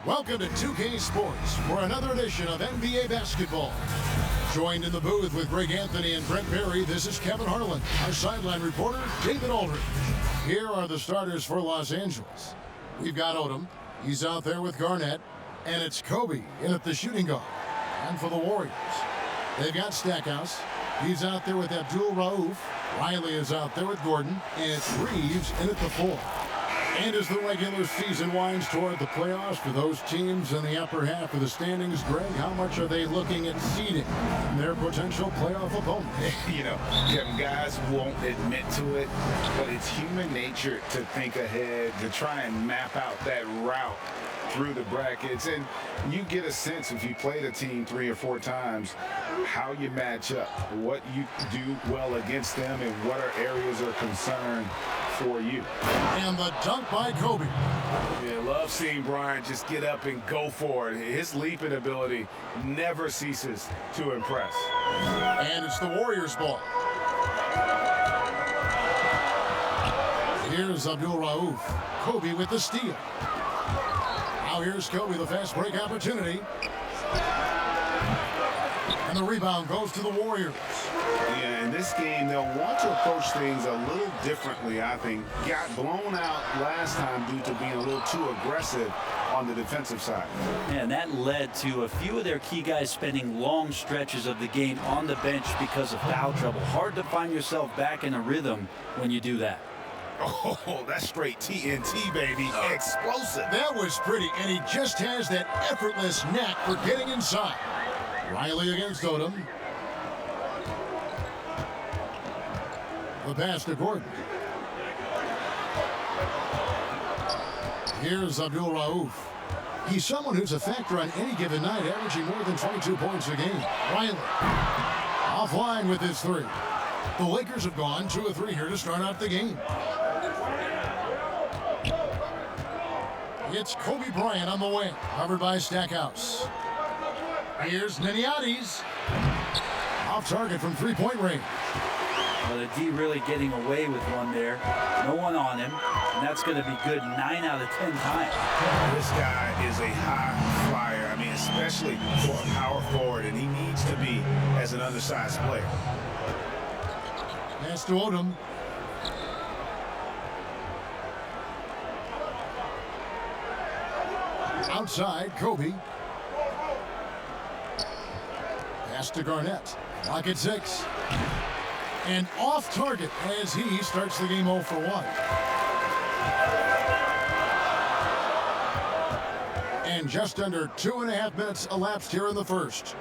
Welcome to 2K Sports for another edition of NBA basketball. Joined in the booth with Greg Anthony and Brent Berry, this is Kevin Harlan. Our sideline reporter, David Aldridge. Here are the starters for Los Angeles. We've got Odom. He's out there with Garnett. And it's Kobe in at the shooting guard. And for the Warriors, they've got Stackhouse. He's out there with Abdul Rauf. Riley is out there with Gordon. And it's Reeves in at the 4. And as the regular season winds toward the playoffs for those teams in the upper half of the standings, Greg, how much are they looking at seeding their potential playoff opponents? You know, Kevin, guys won't admit to it, but it's human nature to think ahead, to try and map out that route through the brackets. And you get a sense, if you played a team 3 or 4 times, how you match up, what you do well against them, and what are areas of concern for you. And the dunk by Kobe. Yeah, love seeing Bryant just get up and go for it. His leaping ability never ceases to impress. And it's the Warriors' ball. Here's Abdul Rauf. Kobe with the steal. Now here's Kobe, the fast break opportunity. And the rebound goes to the Warriors. Yeah, in this game, they'll want to approach things a little differently, I think. Got blown out last time due to being a little too aggressive on the defensive side. And that led to a few of their key guys spending long stretches of the game on the bench because of foul trouble. Hard to find yourself back in a rhythm when you do that. Oh, that's straight TNT, baby. Explosive. That was pretty, and he just has that effortless knack for getting inside. Riley against Odom. The pass to Gordon. Here's Abdul Rauf. He's someone who's a factor on any given night, averaging more than 22 points a game. Riley offline with his 3. The Lakers have gone 2 of 3 here to start out the game. It's Kobe Bryant on the wing, covered by Stackhouse. Here's Neniades. Off target from 3-point range. Well, the D really getting away with one there. No one on him, and that's going to be good 9 out of 10 times. This guy is a high flyer. I mean, especially for a power forward, and he needs to be as an undersized player. Pass to Odom. Outside, Kobe. Pass to Garnett. Clock at 6. And off target as he starts the game 0 for 1. And just under 2.5 minutes elapsed here in the first.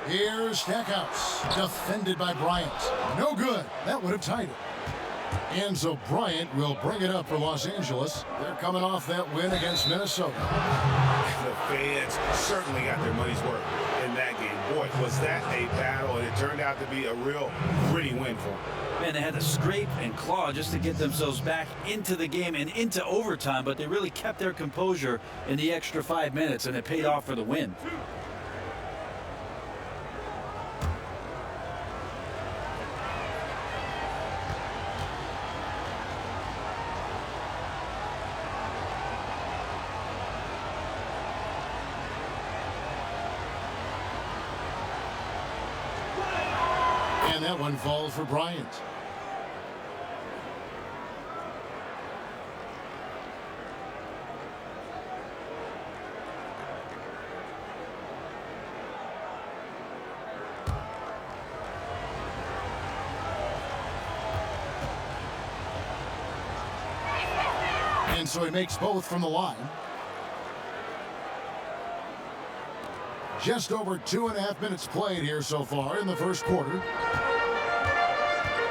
Here's Stackhouse, defended by Bryant. No good. That would have tied it. And so Bryant will bring it up for Los Angeles. They're coming off that win against Minnesota. The fans certainly got their money's worth in that game. Boy, was that a battle, and it turned out to be a real gritty win for them. Man, they had to scrape and claw just to get themselves back into the game and into overtime, but they really kept their composure in the extra 5 minutes, and it paid off for the win. And that one falls for Bryant. And so he makes both from the line. Just over 2.5 minutes played here so far in the first quarter.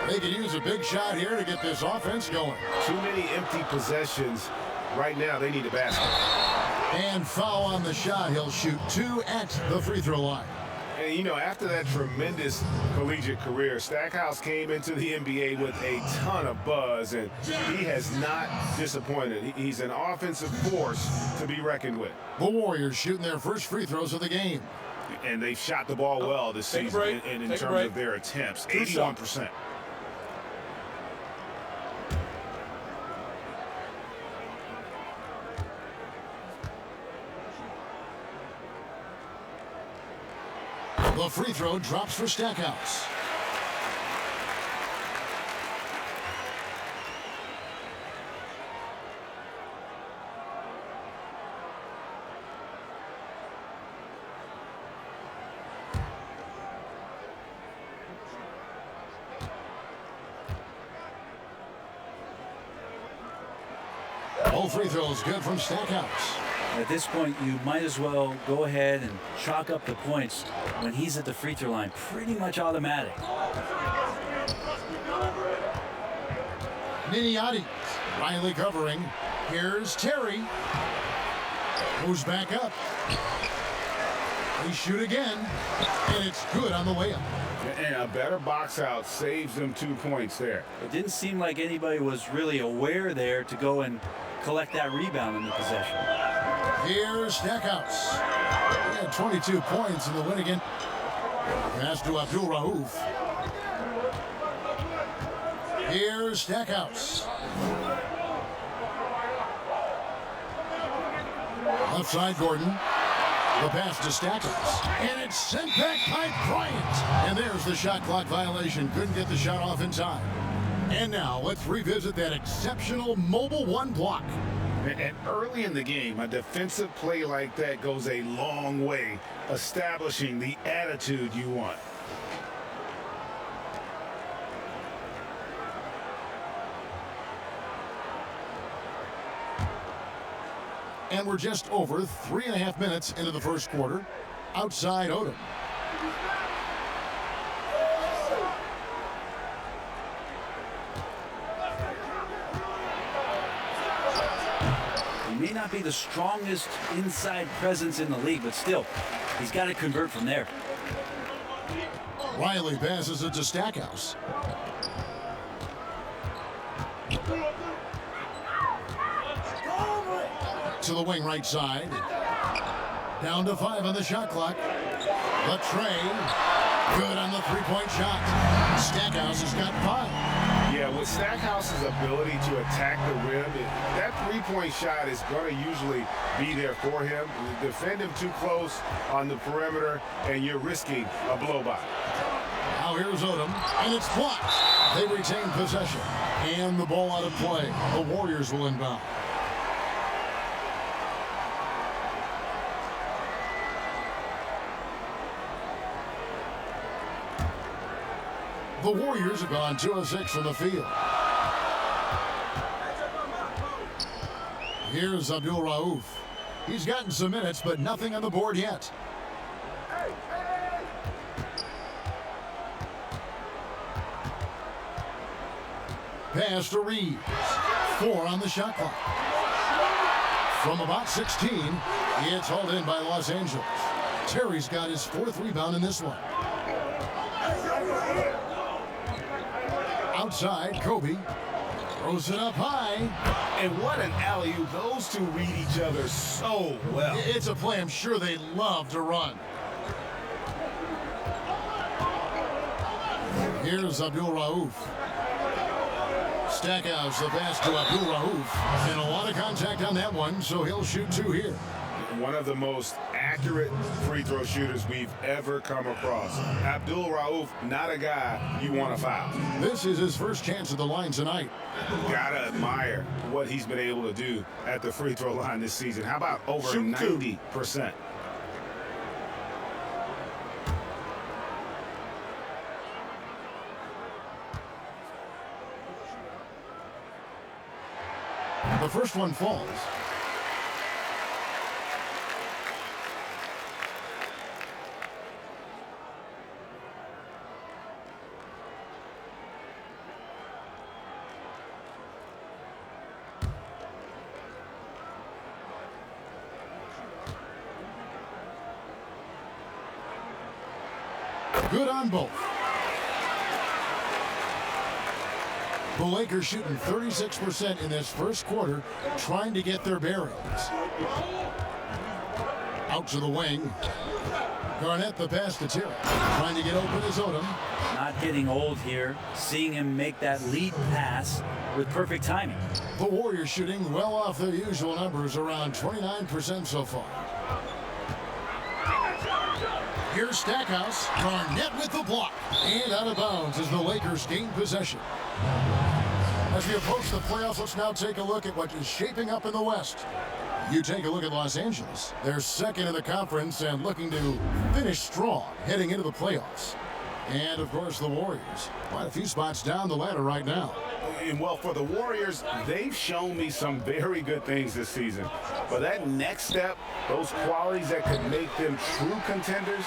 They could use a big shot here to get this offense going. Too many empty possessions. Right now, they need a basket. And foul on the shot. He'll shoot 2 at the free throw line. And, you know, after that tremendous collegiate career, Stackhouse came into the NBA with a ton of buzz, and he has not disappointed. He's an offensive force to be reckoned with. The Warriors shooting their first free throws of the game. And they've shot the ball well this season in terms of their attempts, 81%. The free throw drops for Stackhouse. All free throws good from Stackhouse. At this point, you might as well go ahead and chalk up the points when he's at the free throw line. Pretty much automatic. Niniati. Riley covering. Here's Terry. Moves back up. They shoot again, and it's good on the way up. And a better box out saves them 2 points there. It didn't seem like anybody was really aware there to go and collect that rebound in the possession. Here's Stackhouse. He had 22 points in the win again. Pass to Abdul Rauf. Here's Stackhouse. Left side, Gordon. The pass to Stackhouse. And it's sent back by Bryant. And there's the shot clock violation. Couldn't get the shot off in time. And now let's revisit that exceptional Mobile One block. And early in the game, a defensive play like that goes a long way, establishing the attitude you want. And we're just over 3.5 minutes into the first quarter. Outside Odom. He may not be the strongest inside presence in the league, but still, he's got to convert from there. Riley passes it to Stackhouse. To the wing right side. Down to 5 on the shot clock. The tray. Good on the three-point shot. Stackhouse has got 5. Yeah, with Stackhouse's ability to attack the rim, that three-point shot is going to usually be there for him. You defend him too close on the perimeter, and you're risking a blow-by. Now here's Odom, and it's blocked. They retain possession. And the ball out of play. The Warriors will inbound. The Warriors have gone 2 of 6 from the field. Here's Abdul Rauf. He's gotten some minutes, but nothing on the board yet. Pass to Reeves. 4 on the shot clock. From about 16, it's hauled in by Los Angeles. Terry's got his 4th rebound in this one. Outside, Kobe throws it up high. And what an alley-oop. Those two read each other so well. It's a play I'm sure they love to run. Here's Abdul Rauf. Stackhouse, the pass to Abdul Rauf. And a lot of contact on that one, so he'll shoot 2 here. One of the most accurate free throw shooters we've ever come across. Abdul Rauf, not a guy you want to foul. This is his first chance at the line tonight. Gotta admire what he's been able to do at the free throw line this season. How about over 90%? The first one falls. Good on both. The Lakers shooting 36% in this first quarter, trying to get their bearings. Out to the wing. Garnett the pass to Terry. Trying to get open is Odom. Not getting old here, seeing him make that lead pass with perfect timing. The Warriors shooting well off their usual numbers, around 29% so far. Here's Stackhouse. Garnett with the block. And out of bounds as the Lakers gain possession. As we approach the playoffs, let's now take a look at what is shaping up in the West. You take a look at Los Angeles. They're second in the conference and looking to finish strong heading into the playoffs. And, of course, the Warriors. Quite a few spots down the ladder right now. And, well, for the Warriors, they've shown me some very good things this season. But that next step, those qualities that could make them true contenders,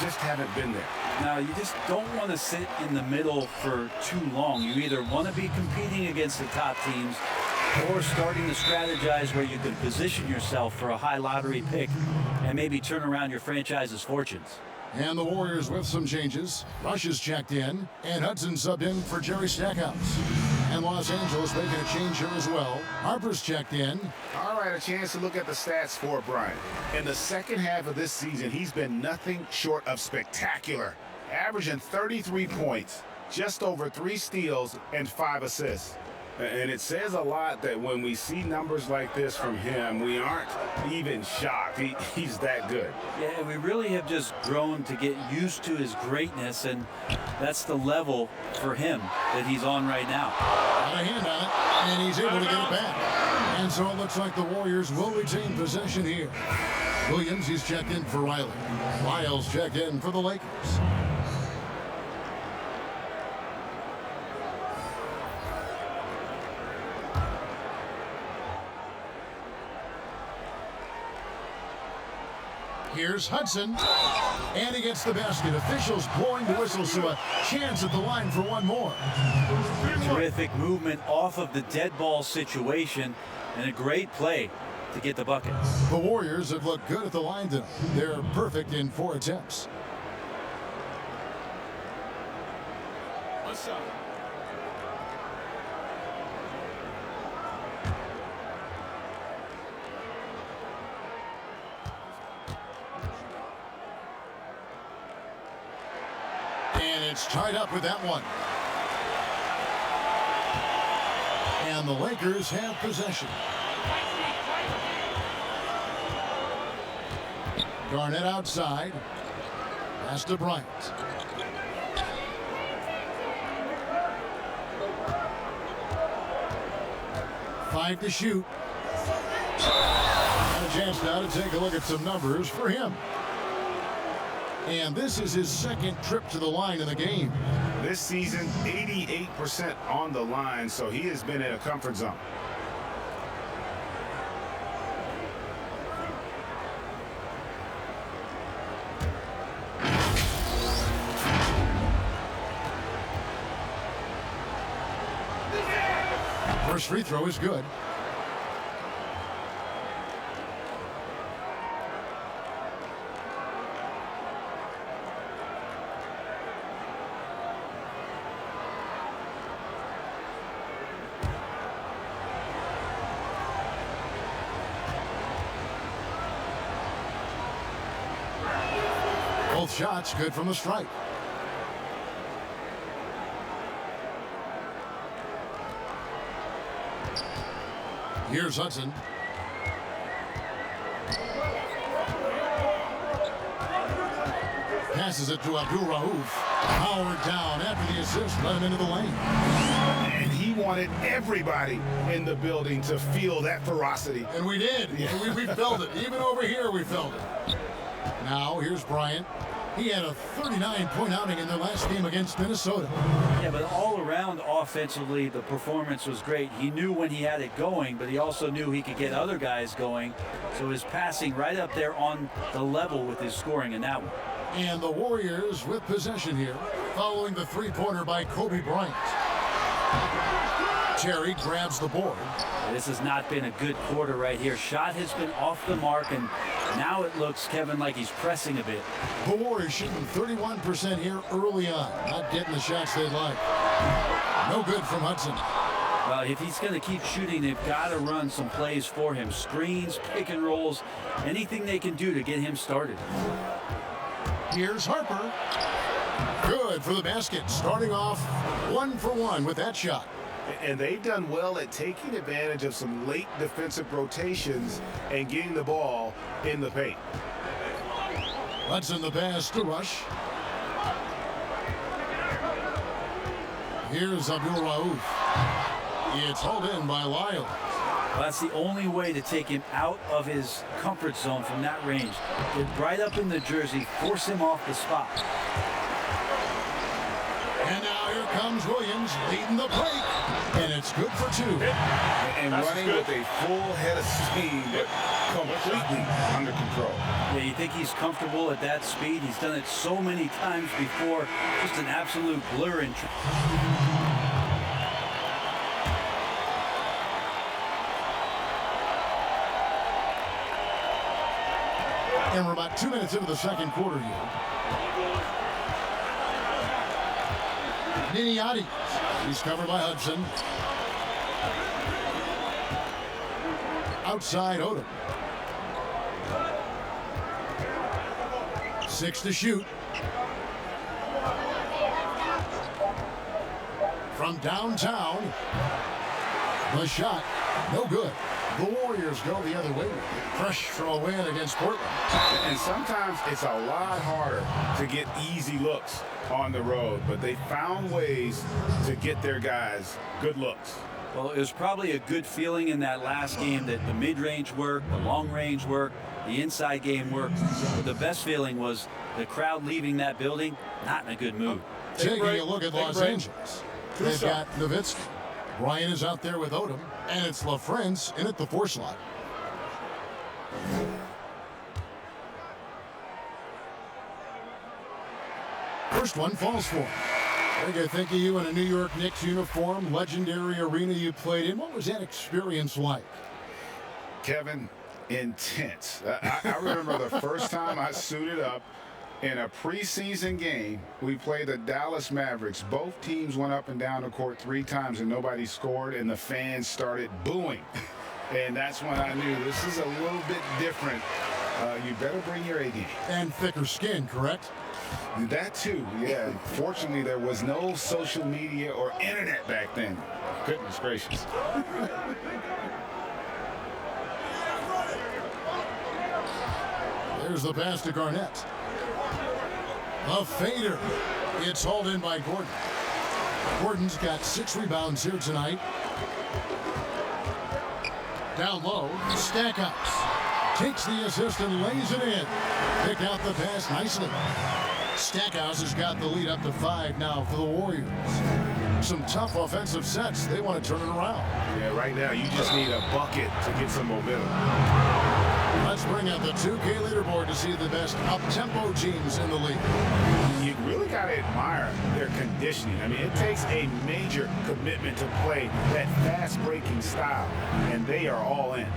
just haven't been there. Now, you just don't want to sit in the middle for too long. You either want to be competing against the top teams or starting to strategize where you can position yourself for a high lottery pick and maybe turn around your franchise's fortunes. And the Warriors with some changes. Rush is checked in, and Hudson subbed in for Jerry Stackhouse. And Los Angeles making a change here as well. Harper's checked in. All right, a chance to look at the stats for Bryant. In the second half of this season, he's been nothing short of spectacular, averaging 33 points, just over 3 steals, and 5 assists. And it says a lot that when we see numbers like this from him, we aren't even shocked. He's that good. Yeah, we really have just grown to get used to his greatness, and that's the level for him that he's on right now. Got a hand on it, and he's able to get it back. And so it looks like the Warriors will retain possession here. Williams, he's checked in for Riley. Lyles checked in for the Lakers. Here's Hudson, and he gets the basket. Officials blowing the whistle, so a chance at the line for one more. Terrific movement off of the dead ball situation, and a great play to get the bucket. The Warriors have looked good at the line tonight. They're perfect in 4 attempts. What's up? And it's tied up with that one. And the Lakers have possession. Garnett outside. Pass to Bryant. Five to shoot. Got a chance now to take a look at some numbers for him. And this is his second trip to the line in the game. This season, 88% on the line, so he has been in a comfort zone. First free throw is good. Both shots good from the stripe. Here's Hudson. Passes it to Abdul Rauf. Powered down after the assist, let him into the lane. And he wanted everybody in the building to feel that ferocity. And we did. Yeah. We felt it. Even over here, we felt it. Now, here's Bryant. He had a 39-point outing in their last game against Minnesota. Yeah, but all around offensively, the performance was great. He knew when he had it going, but he also knew he could get other guys going. So his passing right up there on the level with his scoring in that one. And the Warriors with possession here, following the three-pointer by Kobe Bryant. Terry grabs the board. This has not been a good quarter right here. Shot has been off the mark, and now it looks, Kevin, like he's pressing a bit. The Warriors shooting 31% here early on, not getting the shots they'd like. No good from Hudson. Well, if he's going to keep shooting, they've got to run some plays for him. Screens, pick and rolls, anything they can do to get him started. Here's Harper. Good for the basket, starting off 1 for 1 with that shot. And they've done well at taking advantage of some late defensive rotations and getting the ball in the paint. Hudson the pass to Rush. Here's Abdul Rauf. It's hauled in by Lyle. Well, that's the only way to take him out of his comfort zone from that range. Get right up in the jersey, force him off the spot. And now here comes Williams leading the break. And it's good for 2. And running with a full head of steam, but completely under control. Yeah, you think he's comfortable at that speed? He's done it so many times before. Just an absolute blur in. And we're about 2 minutes into the second quarter here. Niniati. He's covered by Hudson. Outside Odom. 6 to shoot. From downtown. The shot, no good. The Warriors go the other way. Fresh from a win against Portland. And sometimes it's a lot harder to get easy looks on the road, but they found ways to get their guys good looks. Well, it was probably a good feeling in that last game that the mid-range worked, the long-range worked, the inside game worked. But the best feeling was the crowd leaving that building not in a good mood. Taking a look at Los Angeles. They've got Nowitzki. Brian is out there with Odom, and it's LaFrentz in at the 4 slot. First one falls for him. I think of you in a New York Knicks uniform, legendary arena you played in. What was that experience like? Kevin, intense. I remember the first time I suited up in a preseason game. We played the Dallas Mavericks. Both teams went up and down the court 3 times and nobody scored, and the fans started booing. And that's when I knew this is a little bit different. You better bring your A game. And thicker skin, correct? That too, yeah. Fortunately, there was no social media or internet back then. Goodness gracious. There's the pass to Garnett. A fader. It's hauled in by Gordon. Gordon's got 6 rebounds here tonight. Down low, Stackhouse takes the assist and lays it in. Picked out the pass nicely. Stackhouse has got the lead up to 5 now for the Warriors. Some tough offensive sets. They want to turn it around. Yeah, right now you just need a bucket to get some momentum. Let's bring up the 2K leaderboard to see the best up-tempo teams in the league. You really got to admire their conditioning. I mean, it takes a major commitment to play that fast-breaking style, and they are all in.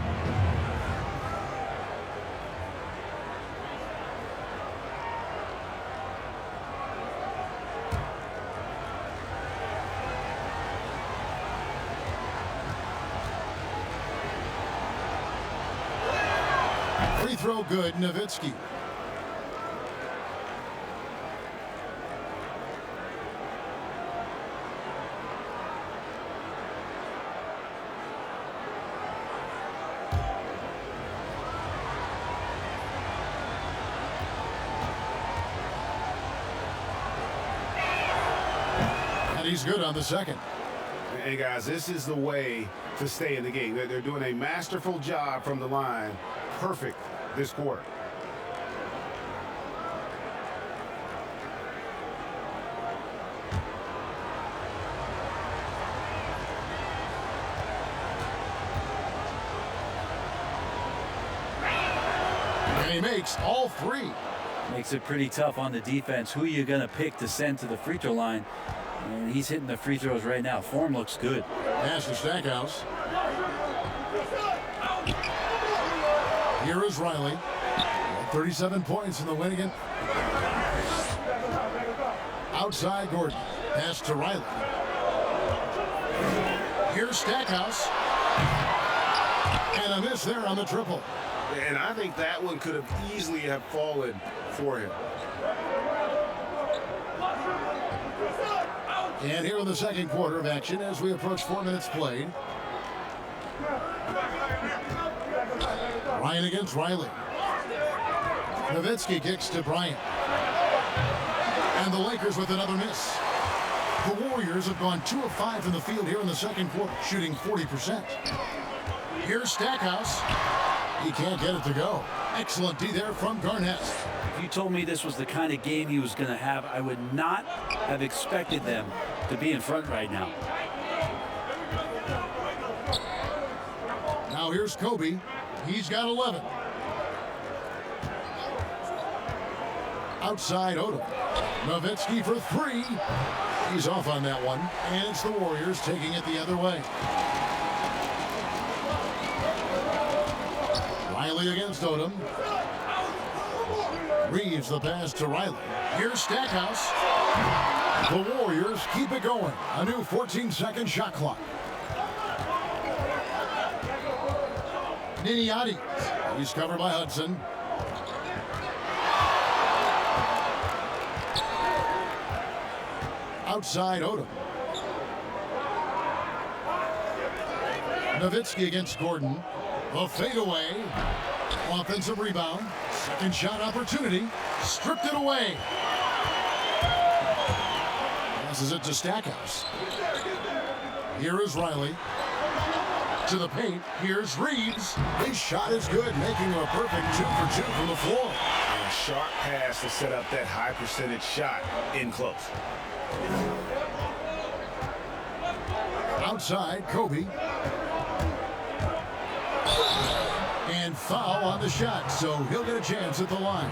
Free throw good, Nowitzki. And he's good on the second. Hey, guys, this is the way to stay in the game. They're doing a masterful job from the line. Perfect this quarter. And he makes all 3. Makes it pretty tough on the defense. Who are you going to pick to send to the free throw line? And he's hitting the free throws right now. Form looks good. Pass to Stackhouse. Here is Riley. 37 points in the win again. Outside Gordon. Pass to Riley. Here's Stackhouse. And a miss there on the triple. And I think that one could have easily have fallen for him. And here in the second quarter of action as we approach 4 minutes played. Ryan against Riley. Nowitzki kicks to Bryant. And the Lakers with another miss. The Warriors have gone 2 of 5 from the field here in the second quarter, shooting 40%. Here's Stackhouse. He can't get it to go. Excellent D there from Garnett. If you told me this was the kind of game he was going to have, I would not have expected them to be in front right now. Now here's Kobe. He's got 11. Outside Odom. Nowitzki for 3. He's off on that one. And it's the Warriors taking it the other way. Riley against Odom. Reeves the pass to Riley. Here's Stackhouse. The Warriors keep it going. A new 14-second shot clock. Niniati. He's covered by Hudson. Outside Odom. Nowitzki against Gordon. A fadeaway. Offensive rebound. Second shot opportunity. Stripped it away. Passes it to Stackhouse. Here is Riley. To the paint. Here's Reeves. His shot is good, making a perfect 2 for 2 from the floor. And a sharp pass to set up that high percentage shot in close. Outside, Kobe. And foul on the shot, so he'll get a chance at the line.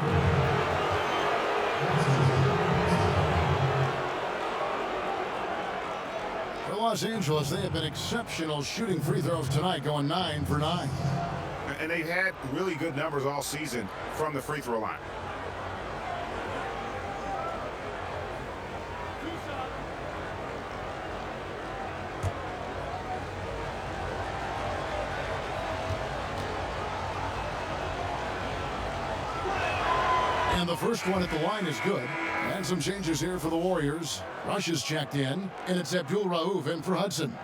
For Los Angeles, they have been exceptional shooting free throws tonight, going 9 for 9. And they've had really good numbers all season from the free throw line. And the first one at the line is good. And some changes here for the Warriors. Rush is checked in, and it's Abdul Rauf in for Hudson.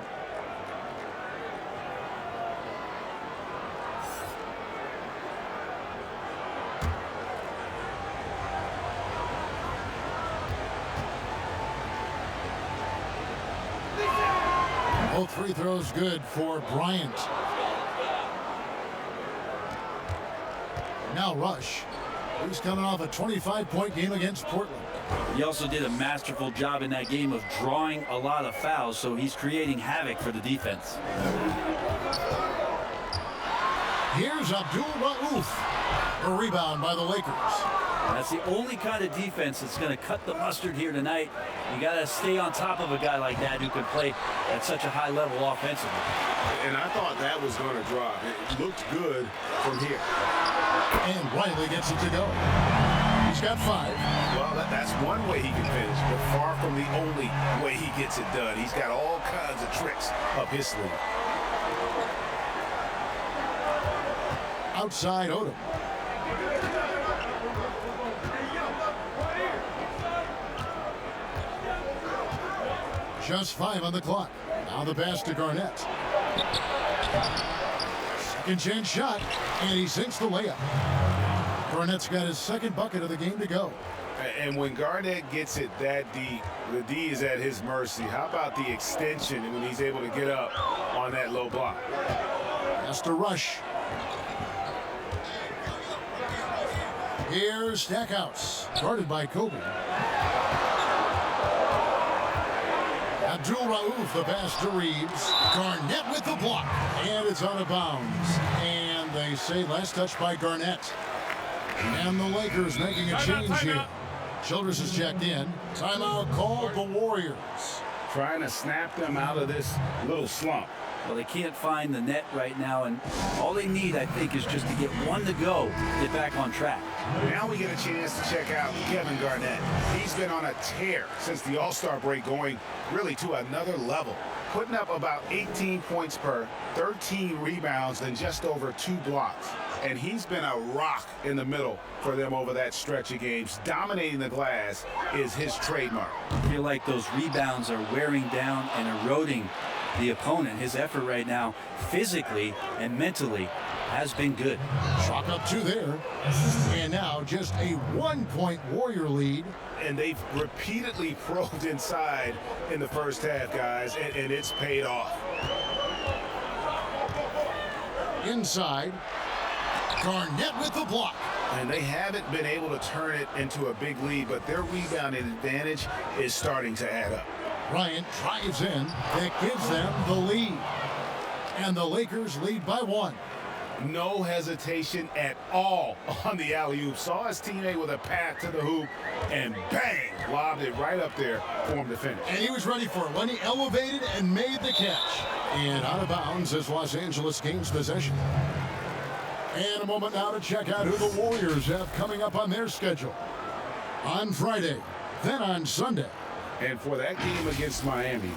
Both free throws good for Bryant. Now Rush. He's coming off a 25-point game against Portland. He also did a masterful job in that game of drawing a lot of fouls, so he's creating havoc for the defense. Here's Abdul Rauf. A rebound by the Lakers. That's the only kind of defense that's going to cut the mustard here tonight. You got to stay on top of a guy like that who can play at such a high level offensively. And I thought that was going to drop. It looked good from here. And Riley gets it to go. He's got 5. Well, that's one way he can finish, but far from the only way he gets it done. He's got all kinds of tricks up his sleeve. Outside Odom. Just 5 on the clock. Now the pass to Garnett. Second chance shot, and he sinks the layup. Garnett's got his second bucket of the game to go. And when Garnett gets it that deep, the D is at his mercy. How about the extension when he's able to get up on that low block? Has to Rush. Here's Stackhouse, guarded by Kobe. Abdul Rauf, the pass to Reeves. Garnett with the block, and it's out of bounds. And they say last touch by Garnett. And the Lakers making a change here. Childress is checked in. Timeout called the Warriors. Trying to snap them out of this little slump. Well, they can't find the net right now, and all they need, I think, is just to get one to go, get back on track. Now we get a chance to check out Kevin Garnett. He's been on a tear since the All-Star break, going really to another level. Putting up about 18 points per, 13 rebounds, and just over 2 blocks. And he's been a rock in the middle for them over that stretch of games. Dominating the glass is his trademark. I feel like those rebounds are wearing down and eroding the opponent. His effort right now, physically and mentally, has been good. Chalk up 2 there. And now just a 1-point Warrior lead. And they've repeatedly probed inside in the first half, guys, and it's paid off. Inside. Garnett with the block. And they haven't been able to turn it into a big lead, but their rebounding advantage is starting to add up. Bryant drives in. That gives them the lead. And the Lakers lead by 1. No hesitation at all on the alley-oop. Saw his teammate with a path to the hoop, and bang, lobbed it right up there for him to finish. And he was ready for it when he elevated and made the catch. And out of bounds as Los Angeles gains possession. And a moment now to check out who the Warriors have coming up on their schedule. On Friday, then on Sunday. And for that game against Miami,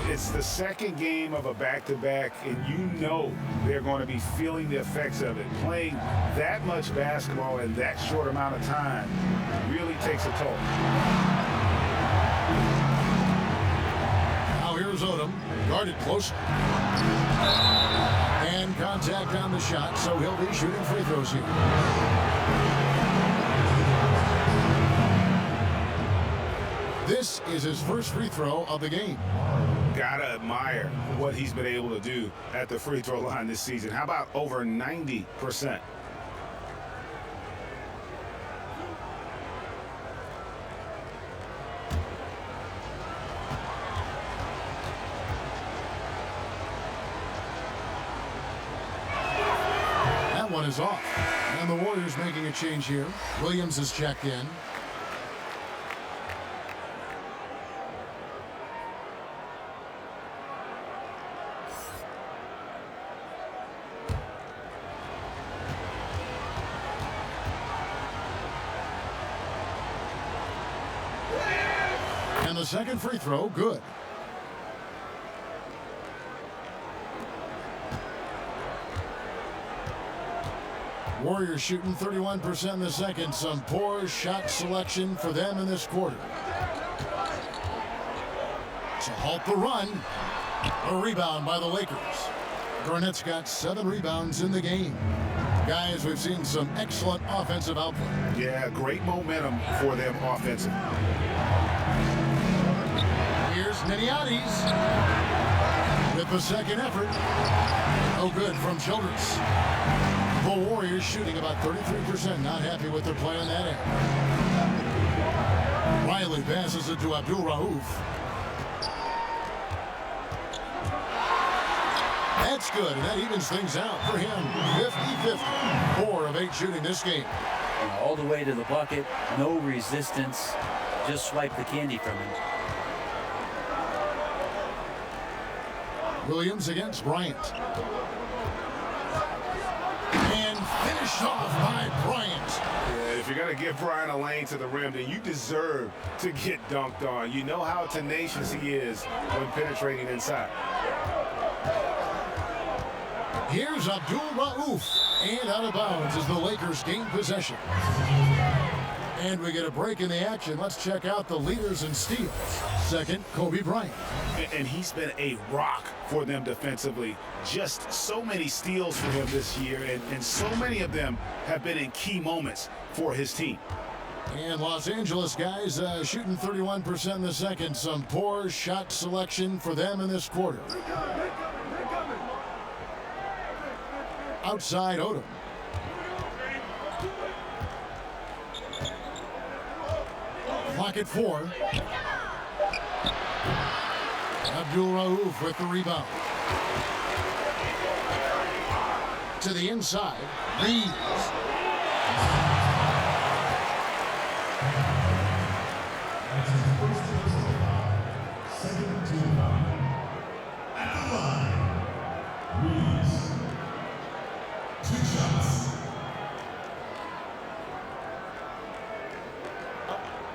it's the second game of a back-to-back, and you know they're going to be feeling the effects of it. Playing that much basketball in that short amount of time really takes a toll. Now here's Odom, guarded closely. And contact on the shot, so he'll be shooting free throws here. This is his first free throw of the game. Gotta admire what he's been able to do at the free throw line this season. How about over 90%? That one is off. And the Warriors making a change here. Williams is checked in. And the second free throw, good. Warriors shooting 31% in the second. Some poor shot selection for them in this quarter. To halt the run. A rebound by the Lakers. Garnett's got 7 rebounds in the game. Guys, we've seen some excellent offensive output. Yeah, great momentum for them offensively. Here's Niniades with the second effort. No good from Childress. The Warriors shooting about 33%. Not happy with their play on that end. Riley passes it to Abdul Rauf. That's good, and that evens things out for him. 50-50. 4 of 8 shooting this game. All the way to the bucket, no resistance. Just swipe the candy from him. Williams against Bryant. And finished off by Bryant. Yeah, if you're going to give Bryant a lane to the rim, then you deserve to get dunked on. You know how tenacious he is when penetrating inside. Here's Abdul Rauf. And out of bounds as the Lakers gain possession. And we get a break in the action. Let's check out the leaders in steals. Second, Kobe Bryant. And he's been a rock for them defensively. Just so many steals for him this year, and so many of them have been in key moments for his team. And Los Angeles guys shooting 31% in the second. Some poor shot selection for them in this quarter. Outside Odom. Clock at 4. Abdul Rauf with the rebound. To the inside. Reeves.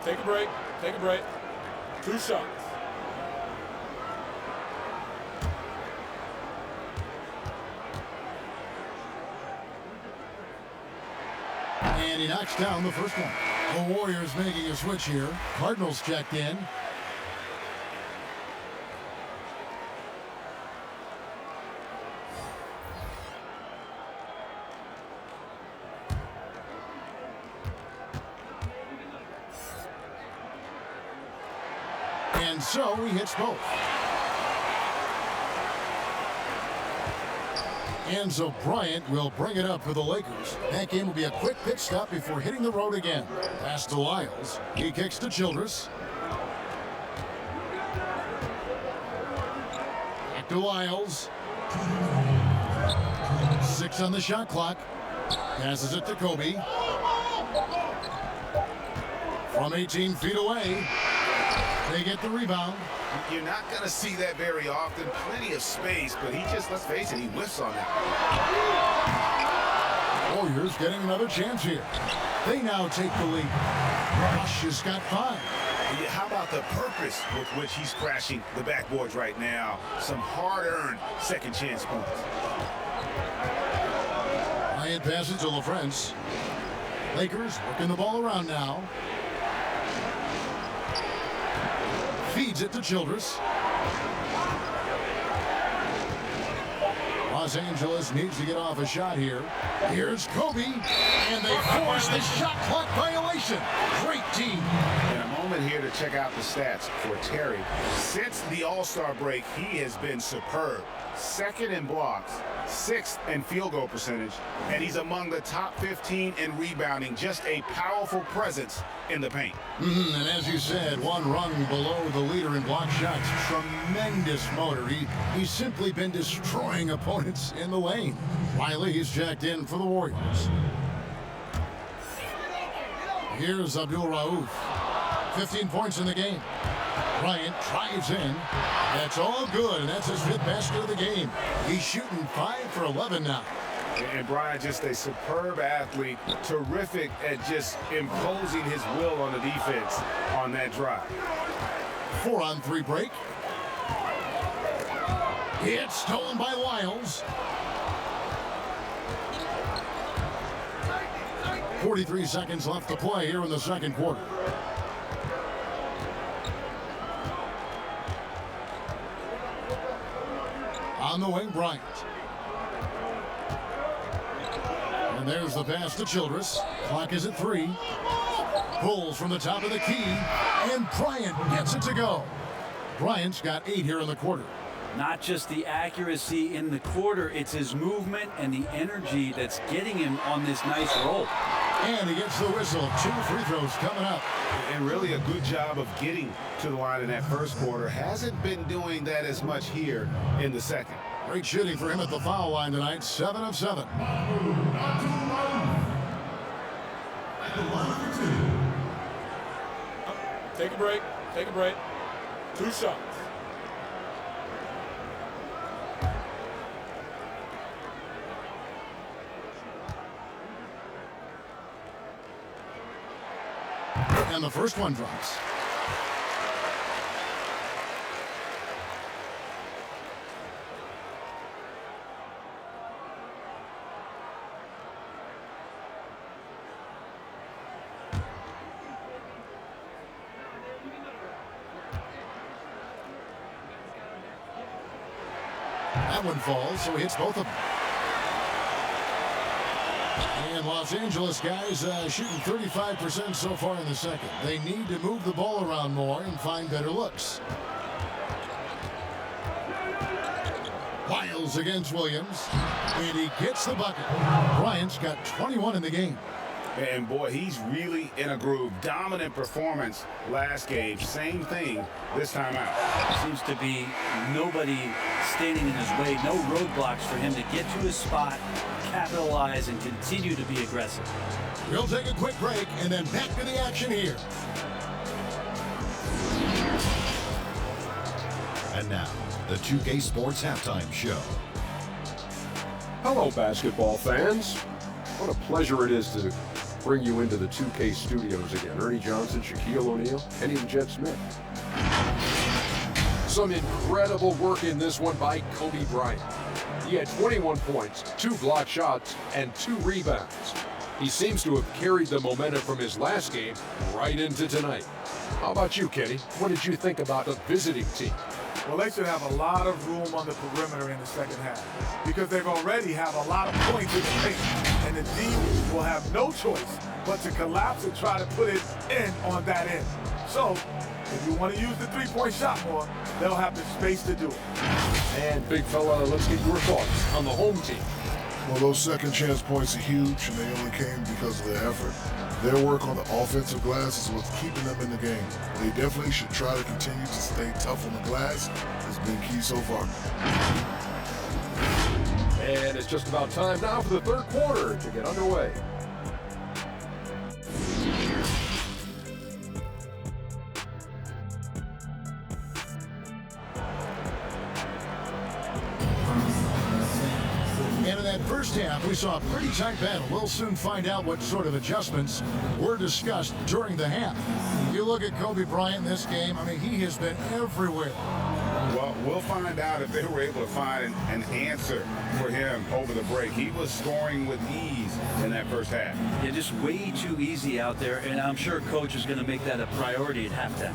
Take a break. Take a break. 2 shots. And he knocks down the first one. The Warriors making a switch here. Cardinals checked in. And so he hits both. Enzo Bryant will bring it up for the Lakers. That game will be a quick pit stop before hitting the road again. Pass to Lyles. He kicks to Childress. Back to Lyles. 6 on the shot clock. Passes it to Kobe. From 18 feet away. They get the rebound. You're not going to see that very often. Plenty of space, but he just, let's face it, he whiffs on that. Warriors getting another chance here. They now take the lead. Rush has got 5. Yeah, how about the purpose with which he's crashing the backboards right now? Some hard-earned second chance points. Bryant passes to LaFrance. Lakers working the ball around now. Feeds it to Childress. Los Angeles needs to get off a shot here. Here's Kobe, and they force the shot clock violation. Great team. And a moment here to check out the stats for Terry. Since the All-Star break, he has been superb. 2nd in blocks, 6th in field goal percentage, and he's among the top 15 in rebounding. Just a powerful presence in the paint. And as you said, one rung below the leader in block shots. Tremendous motor. He's simply been destroying opponents in the lane. Riley, he's jacked in for the Warriors. Here's Abdul Rauf. 15 points in the game. Bryant drives in. That's all good, and that's his 5th basket of the game. He's shooting 5 for 11 now. And Bryant, just a superb athlete, terrific at just imposing his will on the defense on that drive. 4-on-3 break. It's stolen by Lyles. 43 seconds left to play here in the second quarter. On the wing, Bryant. And there's the pass to Childress. Clock is at 3. Pulls from the top of the key, and Bryant gets it to go. Bryant's got 8 here in the quarter. Not just the accuracy in the quarter, it's his movement and the energy that's getting him on this nice roll. And he gets the whistle. 2 free throws coming up. And really a good job of getting to the line in that first quarter. Hasn't been doing that as much here in the second. Great shooting for him at the foul line tonight. 7 of 7. Take a break. Take a break. 2 shots. And the first one drops. That one falls, so he hits both of them. And Los Angeles guys shooting 35% so far in the second. They need to move the ball around more and find better looks. Lyles against Williams, and he gets the bucket. Bryant's got 21 in the game. And boy, he's really in a groove. Dominant performance last game. Same thing this time out. Seems to be nobody standing in his way, no roadblocks for him to get to his spot, capitalize, and continue to be aggressive. We'll take a quick break and then back to the action here. And now, the 2K Sports Halftime Show. Hello, basketball fans. What a pleasure it is to bring you into the 2K studios again. Ernie Johnson, Shaquille O'Neal, Kenny the Jet Smith. Some incredible work in this one by Kobe Bryant. He had 21 points, 2 block shots, and 2 rebounds. He seems to have carried the momentum from his last game right into tonight. How about you, Kenny? What did you think about the visiting team? Well, they should have a lot of room on the perimeter in the second half because they've already have a lot of points in the paint, and the D will have no choice but to collapse and try to put it in on that end. So If you want to use the three-point shot more, they'll have the space to do it. And big fella, let's get your thoughts on the home team. Well, those second chance points are huge, and they only came because of their effort. Their work on the offensive glass is what's keeping them in the game. They definitely should try to continue to stay tough on the glass. It's been key so far. And it's just about time now for the third quarter to get underway. And in that first half, we saw a pretty tight battle. We'll soon find out what sort of adjustments were discussed during the half. You look at Kobe Bryant in this game, I mean, he has been everywhere. Well, we'll find out if they were able to find an answer for him over the break. He was scoring with ease in that first half. Yeah, just way too easy out there, and I'm sure coach is going to make that a priority at halftime.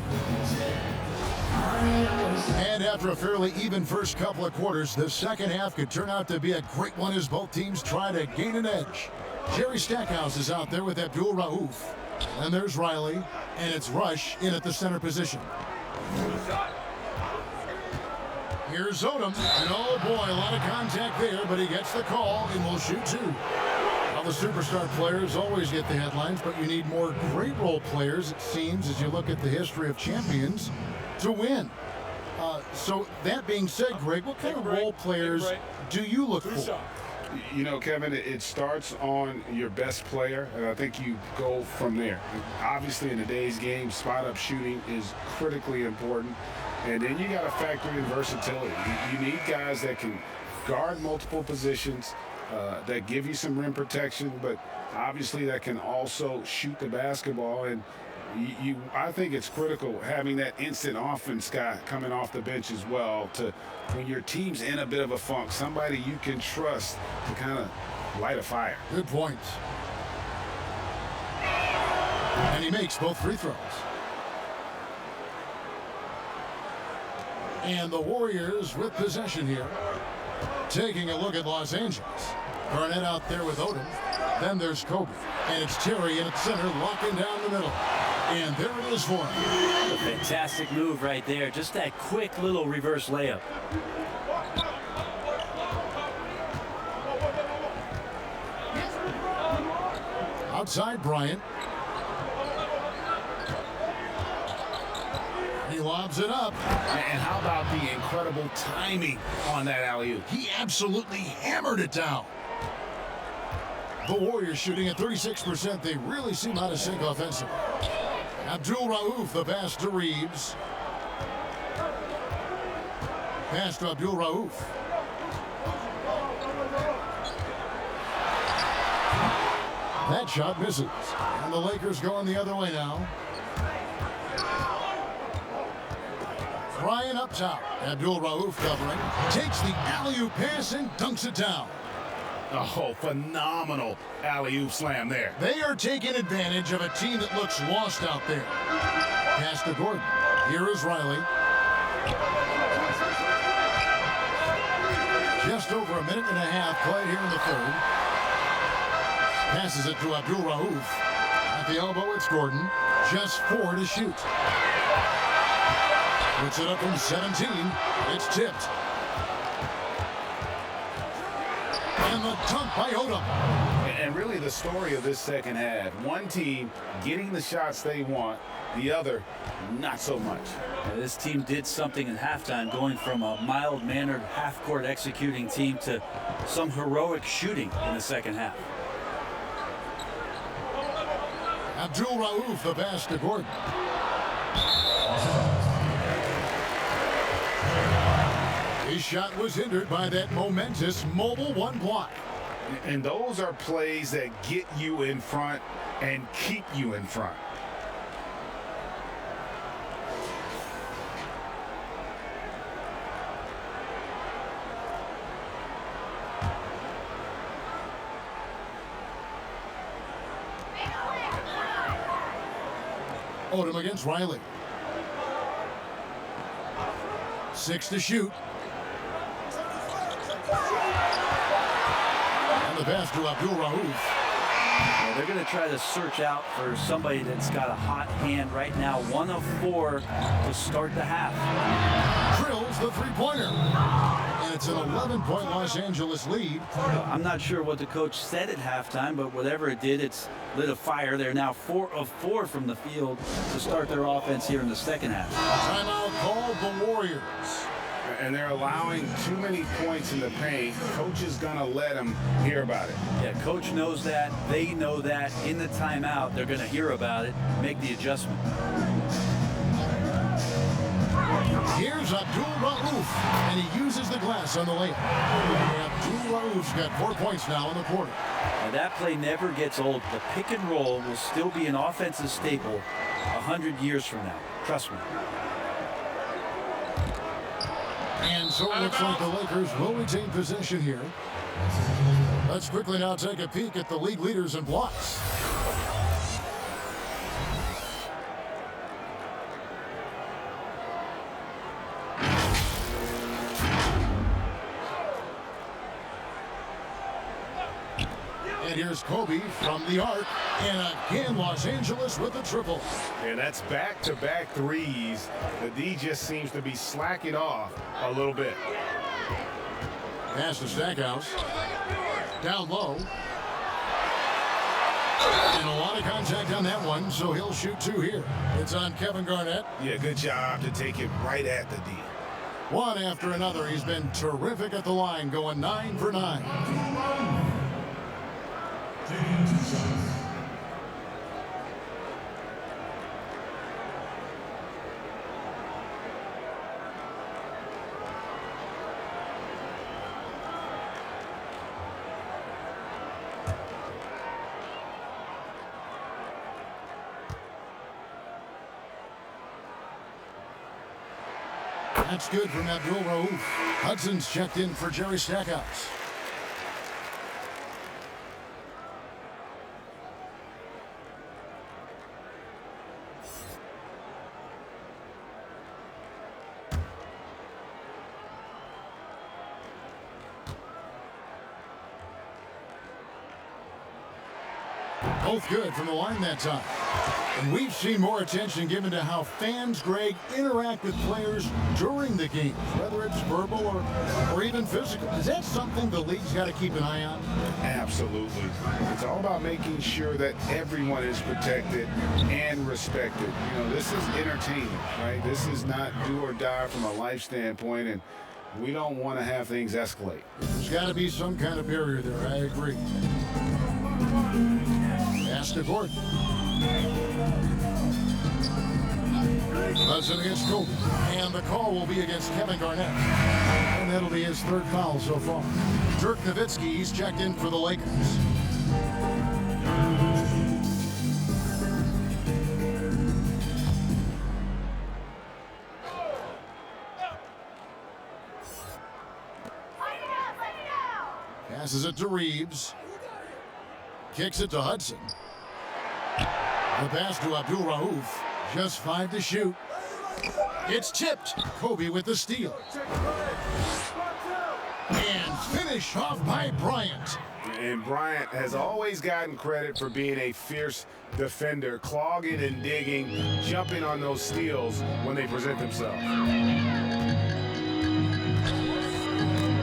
And after a fairly even first couple of quarters, the second half could turn out to be a great one as both teams try to gain an edge. Jerry Stackhouse is out there with Abdul Rauf. And there's Riley, and it's Rush in at the center position. Here's Odom, and oh boy, a lot of contact there, but he gets the call and will shoot two. Well, the superstar players always get the headlines, but you need more great role players, it seems, as you look at the history of champions, to win. So that being said, Greg, what kind of role players do you look for? You know, Kevin, it starts on your best player, and I think you go from there. Obviously, in today's game, spot-up shooting is critically important, and then you got to factor in versatility. You need guys that can guard multiple positions, that give you some rim protection, but obviously that can also shoot the basketball. And I think it's critical having that instant offense guy coming off the bench as well, to when your team's in a bit of a funk, somebody you can trust to kind of light a fire. Good point. And he makes both free throws. And the Warriors with possession here. Taking a look at Los Angeles. Garnett out there with Odom. Then there's Kobe. And it's Terry in at center, locking down the middle. And there it is for him. A fantastic move right there. Just that quick little reverse layup. Outside Bryant. He lobs it up. And how about the incredible timing on that alley-oop? He absolutely hammered it down. The Warriors shooting at 36%. They really seem out of sync offensively. Abdul Rauf, the pass to Reeves. Pass to Abdul Rauf. That shot misses. And the Lakers going the other way now. Ryan up top. Abdul Rauf covering. Takes the alley-oop pass and dunks it down. Oh, phenomenal alley-oop slam there. They are taking advantage of a team that looks lost out there. Pass to Gordon. Here is Riley. Just over a minute and a half played here in the third. Passes it to Abdul Rauf. At the elbow, it's Gordon. Just 4 to shoot. Puts it up from 17. It's tipped. And the dunk by Odom. And really the story of this second half, one team getting the shots they want, the other not so much. Yeah, this team did something in halftime, going from a mild-mannered half-court executing team to some heroic shooting in the second half. Abdul Rauf, the pass to Gordon. His shot was hindered by that momentous mobile one block. And those are plays that get you in front and keep you in front. Odom against Riley. 6 to shoot. And the pass to Abdul Rauf. Yeah, they're going to try to search out for somebody that's got a hot hand right now. 1 of 4 to start the half. Drills the three-pointer. And it's an 11-point Los Angeles lead. I'm not sure what the coach said at halftime, but whatever it did, it's lit a fire. They're now 4 of 4 from the field to start their offense here in the second half. Timeout called the Warriors. And they're allowing too many points in the paint. Coach is going to let them hear about it. Yeah, coach knows that. They know that. In the timeout, they're going to hear about it, make the adjustment. Here's Abdul Rauf, and he uses the glass on the layup. Abdul Rauf's got 4 points now in the quarter. Now that play never gets old. The pick and roll will still be an offensive staple 100 years from now. Trust me. And so it looks like the Lakers will retain possession here. Let's quickly now take a peek at the league leaders in blocks. And here's Kobe from the arc. And again, Los Angeles with a triple. And that's back-to-back threes. The D just seems to be slacking off a little bit. Pass to Stackhouse. Down low. And a lot of contact on that one, so he'll shoot 2 here. It's on Kevin Garnett. Yeah, good job to take it right at the D. One after another. He's been terrific at the line, going 9 for 9. That's good from Abdul Rauf. Hudson's checked in for Jerry Stackhouse. Both good from the line that time. And we've seen more attention given to how fans, Greg, interact with players during the game, whether it's verbal or even physical. Is that something the league's got to keep an eye on? Absolutely. It's all about making sure that everyone is protected and respected. You know, this is entertainment, right? This is not do or die from a life standpoint, and we don't want to have things escalate. There's got to be some kind of barrier there. I agree. Pass to Gordon. Hudson against Kobe. And the call will be against Kevin Garnett. And that'll be his 3rd foul so far. Dirk Nowitzki, he's checked in for the Lakers. Passes it to Reeves. Kicks it to Hudson. The pass to Abdul Rauf. Just 5 to shoot. It's tipped. Kobe with the steal. And finished off by Bryant. And Bryant has always gotten credit for being a fierce defender, clogging and digging, jumping on those steals when they present themselves.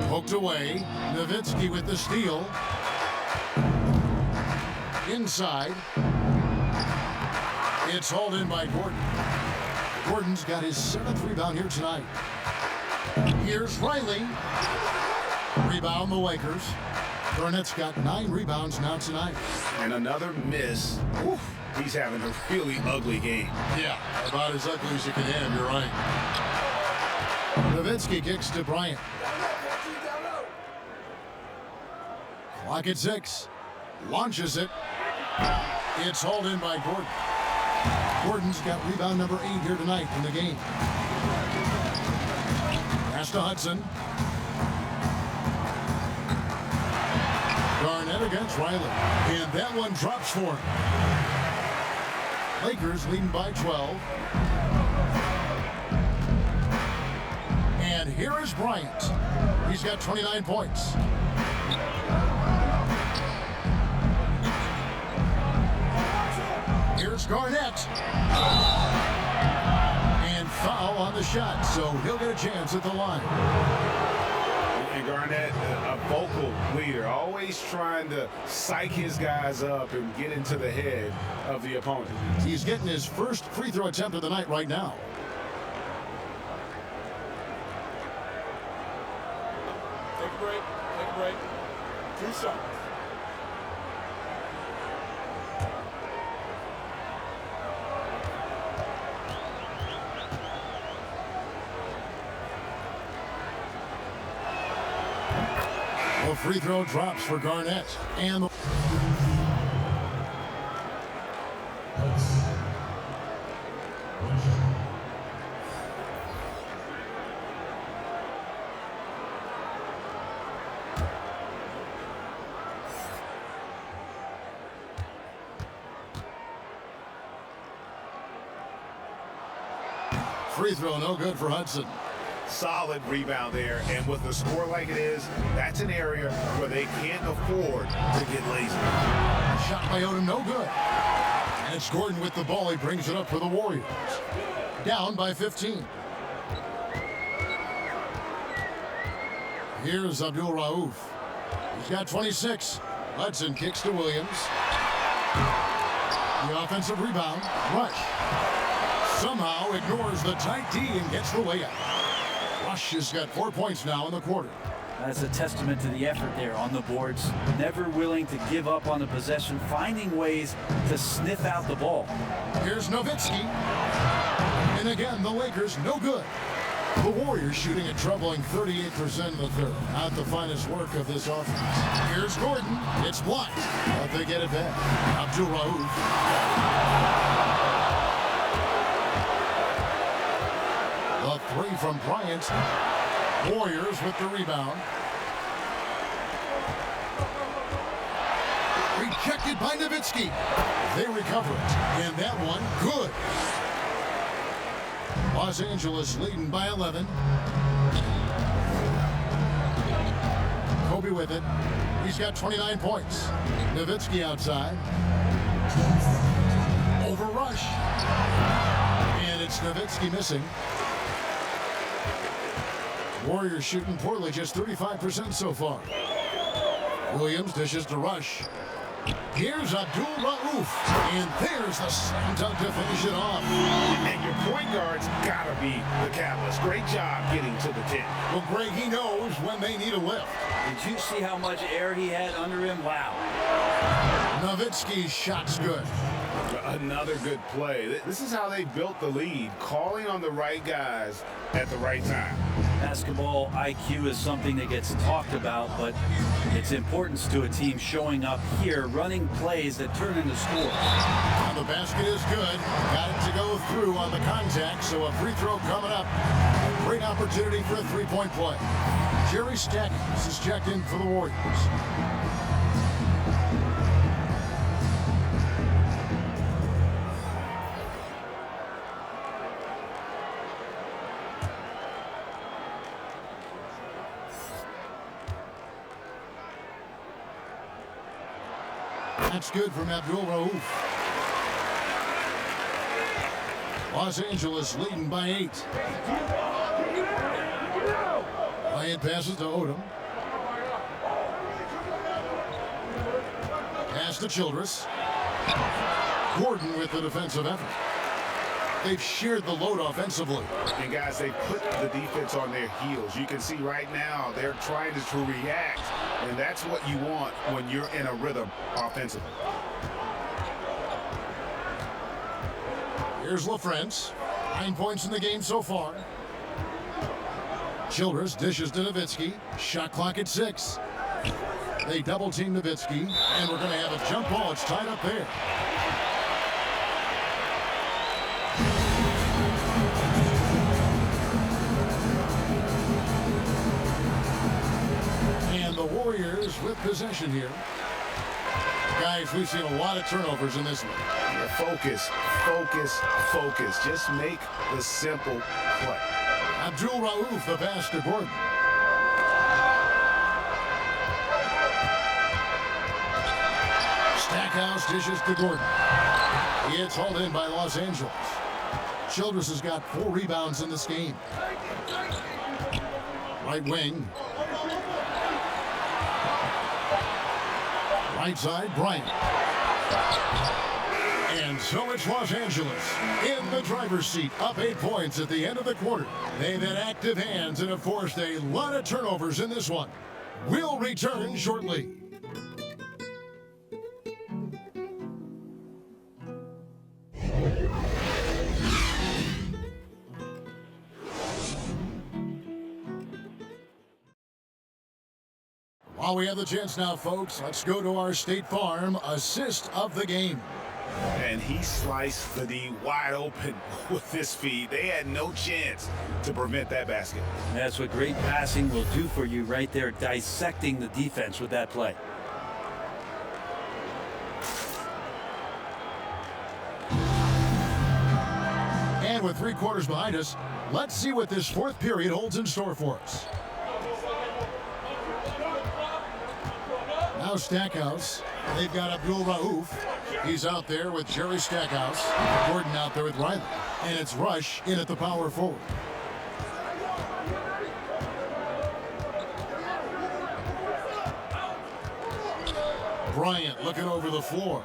Poked away. Nowitzki with the steal. Inside. It's hauled in by Gordon. Gordon's got his 7th rebound here tonight. Here's Riley. Rebound the Lakers. Garnett's got 9 rebounds now tonight. And another miss. Oof, he's having a really ugly game. Yeah, about as ugly as you can have, you're right. Nowitzki kicks to Bryant. Clock at 6. Launches it. It's hauled in by Gordon. Gordon's got rebound number 8 here tonight in the game. Pass to Hudson. Garnett against Riley. And that one drops for him. Lakers leading by 12. And here is Bryant. He's got 29 points. Here's Garnett. And foul on the shot, so he'll get a chance at the line. And Garnett, a vocal leader, always trying to psych his guys up and get into the head of the opponent. He's getting his first free throw attempt of the night right now. Take a break. Take a break. 2 shots. The free throw drops for Garnett. And free throw no good for Hudson. Solid rebound there, and with the score like it is, that's an area where they can't afford to get lazy. Shot by Odom, no good. And it's Gordon with the ball. He brings it up for the Warriors. Down by 15. Here's Abdul Rauf. He's got 26. Hudson kicks to Williams. The offensive rebound. Rush. Somehow ignores the tight D and gets the layup. Rush has got 4 points now in the quarter. That's a testament to the effort there on the boards. Never willing to give up on the possession, finding ways to sniff out the ball. Here's Nowitzki. And again, the Lakers no good. The Warriors shooting a troubling 38% in the third. Not the finest work of this offense. Here's Gordon. It's blocked, but they get it back. Abdul Rauf. The three from Bryant. Warriors with the rebound. Rejected by Nowitzki. They recover it. And that one, good. Los Angeles leading by 11. Kobe with it. He's got 29 points. Nowitzki outside. Over Rush. And it's Nowitzki missing. Warriors shooting poorly, just 35% so far. Williams dishes to Rush. Here's Abdul Rauf. And there's the slam dunk to finish it off. And your point guard's got to be the catalyst. Great job getting to the 10. Well, Greg, he knows when they need a lift. Did you see how much air he had under him? Wow. Nowitzki's shot's good. Another good play. This is how they built the lead, calling on the right guys at the right time. Basketball IQ is something that gets talked about, but its importance to a team showing up here, running plays that turn into scores. And the basket is good. Got it to go through on the contact, so a free throw coming up. Great opportunity for a three-point play. Jerry Stackhouse is checked in for the Warriors. That's good from Abdul Rauf. Los Angeles leading by 8. Bryant passes to Odom. Pass to Childress. Gordon with the defensive effort. They've shared the load offensively. And guys, they put the defense on their heels. You can see right now they're trying to react, and that's what you want when you're in a rhythm offensively. Here's LaFrance. 9 points in the game so far. Childress dishes to Nowitzki. Shot clock at 6. They double team Nowitzki, and we're going to have a jump ball. It's tied up there. And the Warriors with possession here. Guys, we've seen a lot of turnovers in this one. Focus, focus, focus. Just make the simple play. Abdul Rauf, the pass to Gordon. Stackhouse dishes to Gordon. It's hauled in by Los Angeles. Childress has got 4 rebounds in this game. Right wing. Right side, Bryant. And so it's Los Angeles in the driver's seat, up 8 points at the end of the quarter. They've had active hands and have forced a lot of turnovers in this one. We'll return shortly. While we have the chance now, folks, let's go to our State Farm assist of the game. And he sliced the D wide open with this feed. They had no chance to prevent that basket. That's what great passing will do for you right there, dissecting the defense with that play. And with 3 quarters behind us, let's see what this 4th period holds in store for us. Now Stackhouse. They've got Abdul Rauf. He's out there with Jerry Stackhouse. Gordon out there with Riley. And it's Rush in at the power forward. Bryant looking over the floor.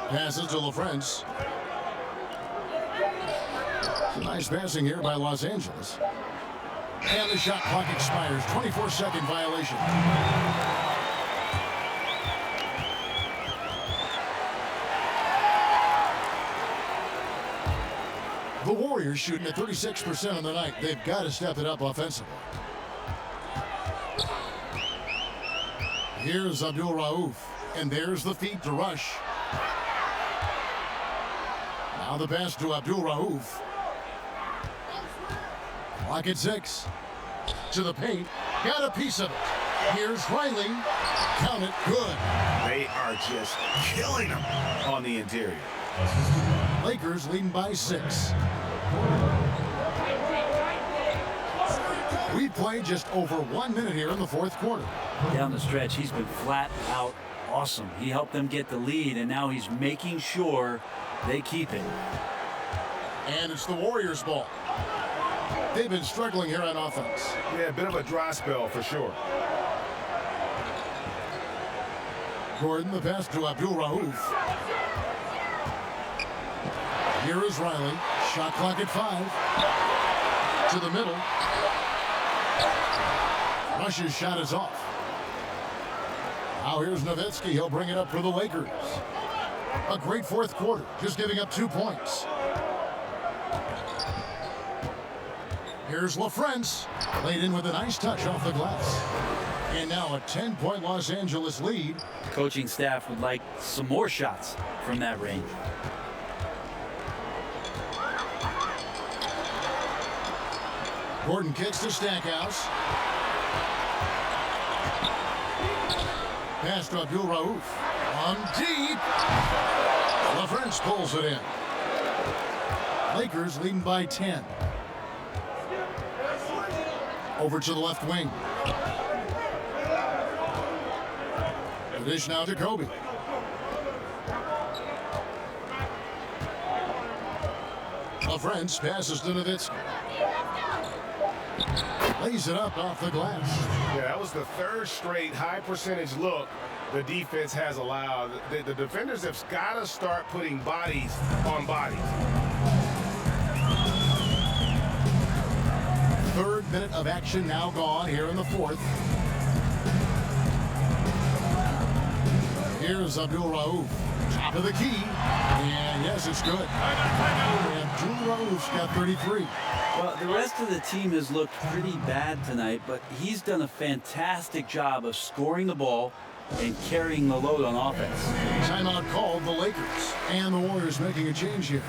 Passes to LaFrance. Nice passing here by Los Angeles. And the shot clock expires. 24-second violation. The Warriors shooting at 36% on the night. They've got to step it up offensively. Here's Abdul Rauf. And there's the feed to Rush. Now the pass to Abdul Rauf. Clock at 6. To the paint. Got a piece of it. Here's Riley. Count it. Good. They are just killing them on the interior. Lakers leading by 6. We played just over 1 minute here in the 4th quarter. Down the stretch, he's been flat out awesome. He helped them get the lead, and now he's making sure they keep it. And it's the Warriors' ball. They've been struggling here on offense. Yeah, a bit of a dry spell for sure. Gordon, the pass to Abdul Rauf. Here is Riley. Shot clock at 5. To the middle. Rush's shot is off. Now here's Nowitzki. He'll bring it up for the Lakers. A great 4th quarter, just giving up 2 points. Here's LaFrance, laid in with a nice touch off the glass. And now a 10-point Los Angeles lead. The coaching staff would like some more shots from that range. Gordon kicks to Stackhouse. Pass to Abdul Rauf. On deep. LaFrance pulls it in. Lakers leading by 10. Over to the left wing. The dish now to Kobe. LaFrance passes to Nowitzki. Lays it up off the glass. Yeah, that was the 3rd straight high percentage look the defense has allowed. The defenders have got to start putting bodies on bodies. 3rd minute of action now gone here in the 4th. Here's Abdul Rauf. Top of the key. And yes, it's good. And Abdul Rauf's got 33. Well, the rest of the team has looked pretty bad tonight, but he's done a fantastic job of scoring the ball and carrying the load on offense. Timeout called the Lakers. And the Warriors making a change here.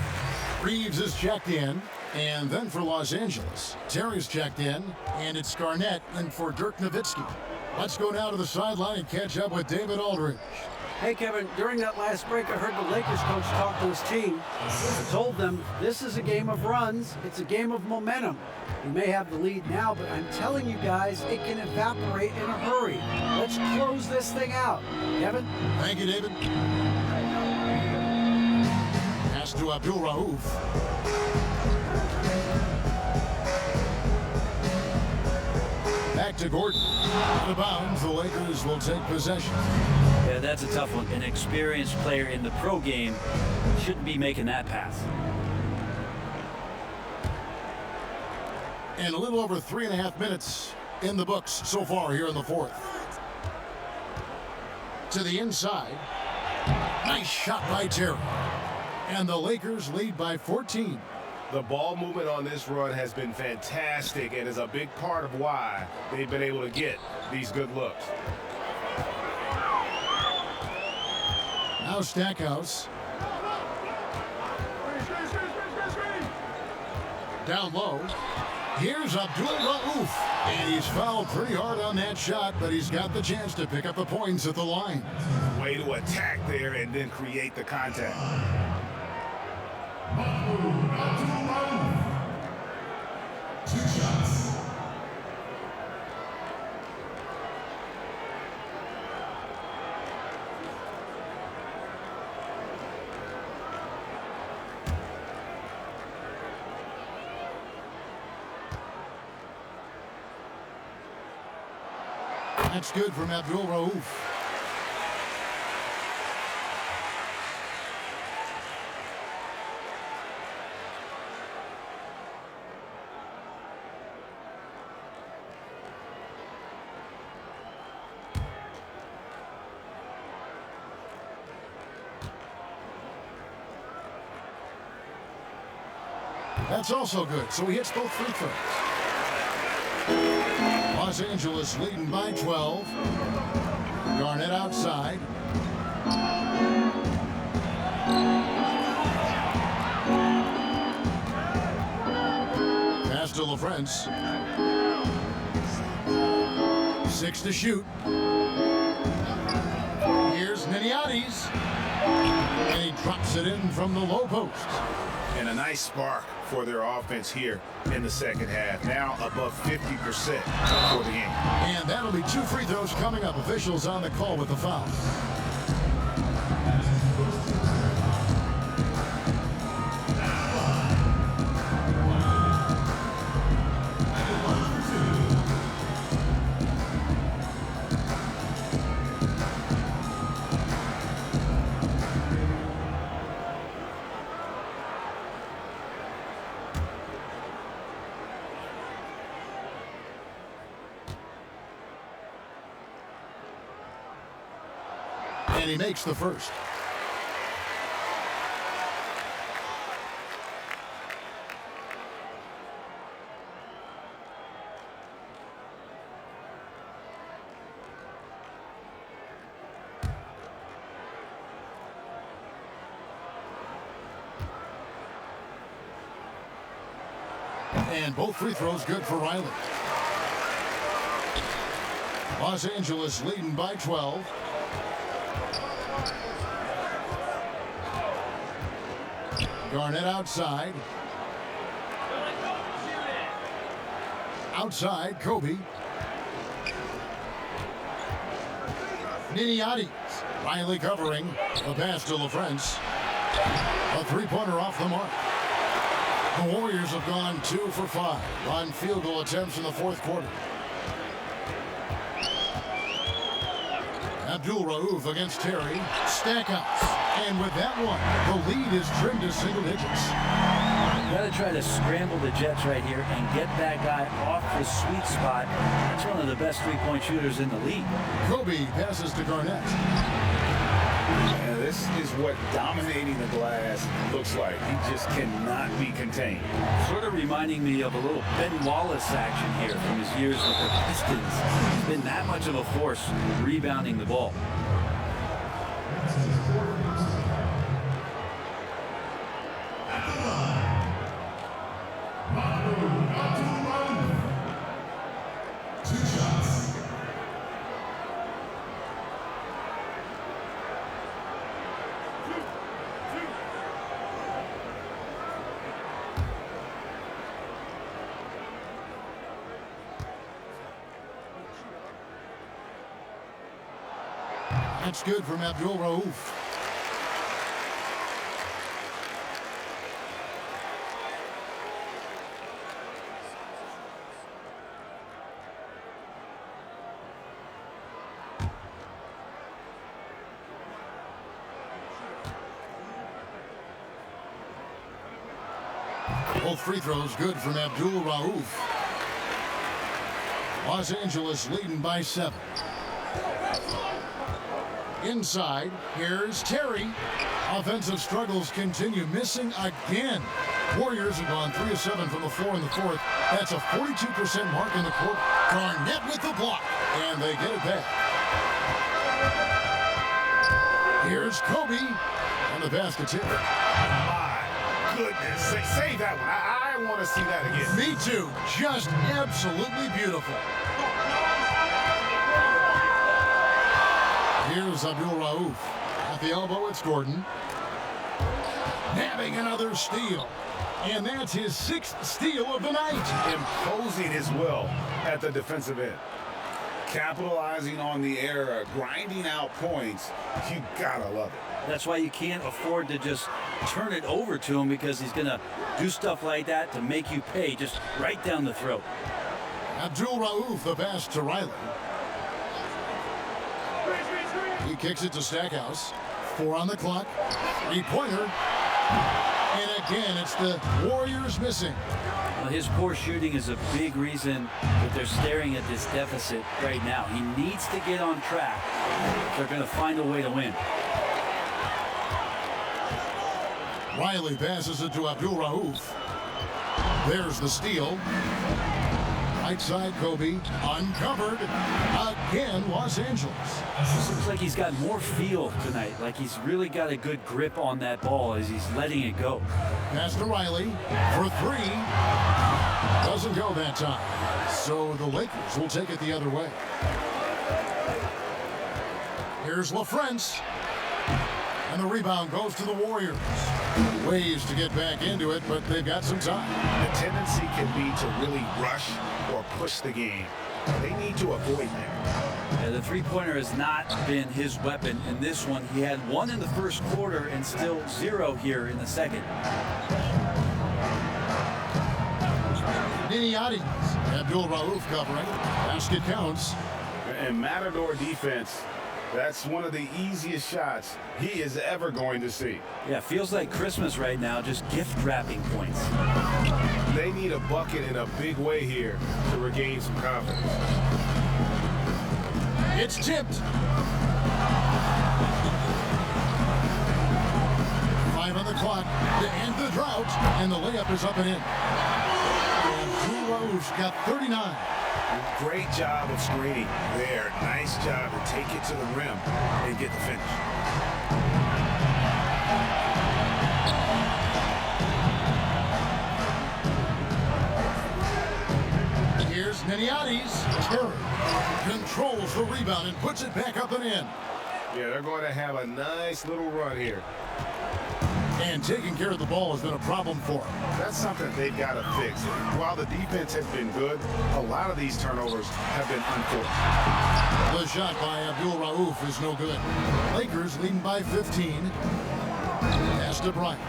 Reeves is checked in. And then for Los Angeles, Terry's checked in. And it's Garnett in for Dirk Nowitzki. Let's go now to the sideline and catch up with David Aldridge. Hey, Kevin, during that last break, I heard the Lakers coach talk to his team. He told them, this is a game of runs. It's a game of momentum. We may have the lead now, but I'm telling you guys, it can evaporate in a hurry. Let's close this thing out. Kevin? Thank you, David. Pass to Abdul Rauf. Back to Gordon. Out of bounds, the Lakers will take possession. Yeah, that's a tough one. An experienced player in the pro game shouldn't be making that pass. And a little over 3.5 minutes in the books so far here in the fourth. To the inside. Nice shot by Terry. And the Lakers lead by 14. The ball movement on this run has been fantastic and is a big part of why they've been able to get these good looks. Now Stackhouse. Down low. Here's Abdul Rauf. And he's fouled pretty hard on that shot, but he's got the chance to pick up the points at the line. Way to attack there and then create the contact. Two shots. That's good from Abdul Rauf. That's also good, so he hits both free throws. Los Angeles leading by 12. Garnett outside. Pass to LaFrance. 6 to shoot. Here's Niniades. And he drops it in from the low post. And a nice spark for their offense here in the second half. Now above 50% for the game. And that'll be 2 free throws coming up. Officials on the call with the foul. And he makes the first. And both free throws good for Riley. Los Angeles leading by 12. Garnett outside. Outside, Kobe. Niniades. Riley covering. The pass to LaFrance. A three-pointer off the mark. The Warriors have gone 2 for 5 on field goal attempts in the fourth quarter. Abdul Rauf against Terry. Stackhouse. And with that one, the lead is trimmed to single digits. Got to try to scramble the Jets right here and get that guy off the sweet spot. That's one of the best three-point shooters in the league. Kobe passes to Garnett. And this is what dominating the glass looks like. He just cannot be contained. Sort of reminding me of a little Ben Wallace action here from his years with the Pistons. He's been that much of a force rebounding the ball. That's good from Abdul Rauf. Both free throws good from Abdul Rauf. Los Angeles leading by 7. Inside, here's Terry. Offensive struggles continue, missing again. Warriors have gone 3 of 7 from the floor in the fourth. That's a 42% mark in the court. Garnett with the block, and they get it back. Here's Kobe on the basket tip. Goodness, save that one. I want to see that again. Me too. Just absolutely beautiful. Here's Abdul Rauf. At the elbow, it's Gordon. Nabbing another steal. And that's his 6th steal of the night. Imposing his will at the defensive end. Capitalizing on the error, grinding out points. You gotta love it. That's why you can't afford to just turn it over to him, because he's going to do stuff like that to make you pay just right down the throat. Abdul Rauf, the pass to Riley. He kicks it to Stackhouse. 4 on the clock. 3-pointer. And again, it's the Warriors missing. Well, his poor shooting is a big reason that they're staring at this deficit right now. He needs to get on track if they're going to find a way to win. Riley passes it to Abdul Rauf. There's the steal. Right side, Kobe. Uncovered. Again, Los Angeles. Looks like he's got more feel tonight. Like he's really got a good grip on that ball as he's letting it go. Pass to Riley for 3. Doesn't go that time. So the Lakers will take it the other way. Here's LaFrance. And the rebound goes to the Warriors. Ways to get back into it, but they've got some time. The tendency can be to really rush or push the game. They need to avoid that. Yeah, the three-pointer has not been his weapon in this one. He had 1 in the first quarter and still 0 here in the second. Niniati. Abdul Rauf covering. Basket counts. And Matador defense, that's one of the easiest shots he is ever going to see. Yeah, feels like Christmas right now, just gift wrapping points. They need a bucket in a big way here to regain some confidence. It's tipped. 5 on the clock to end the drought, and the layup is up and in. And Rauf's got 39. Great job of screening there. Nice job to take it to the rim and get the finish. Here's Niniati's. Terry controls the rebound and puts it back up and in. Yeah, they're going to have a nice little run here. And taking care of the ball has been a problem for them. That's something they've got to fix. While the defense has been good, a lot of these turnovers have been unforced. The shot by Abdul Rauf is no good. Lakers leading by 15. Pass to Bryant.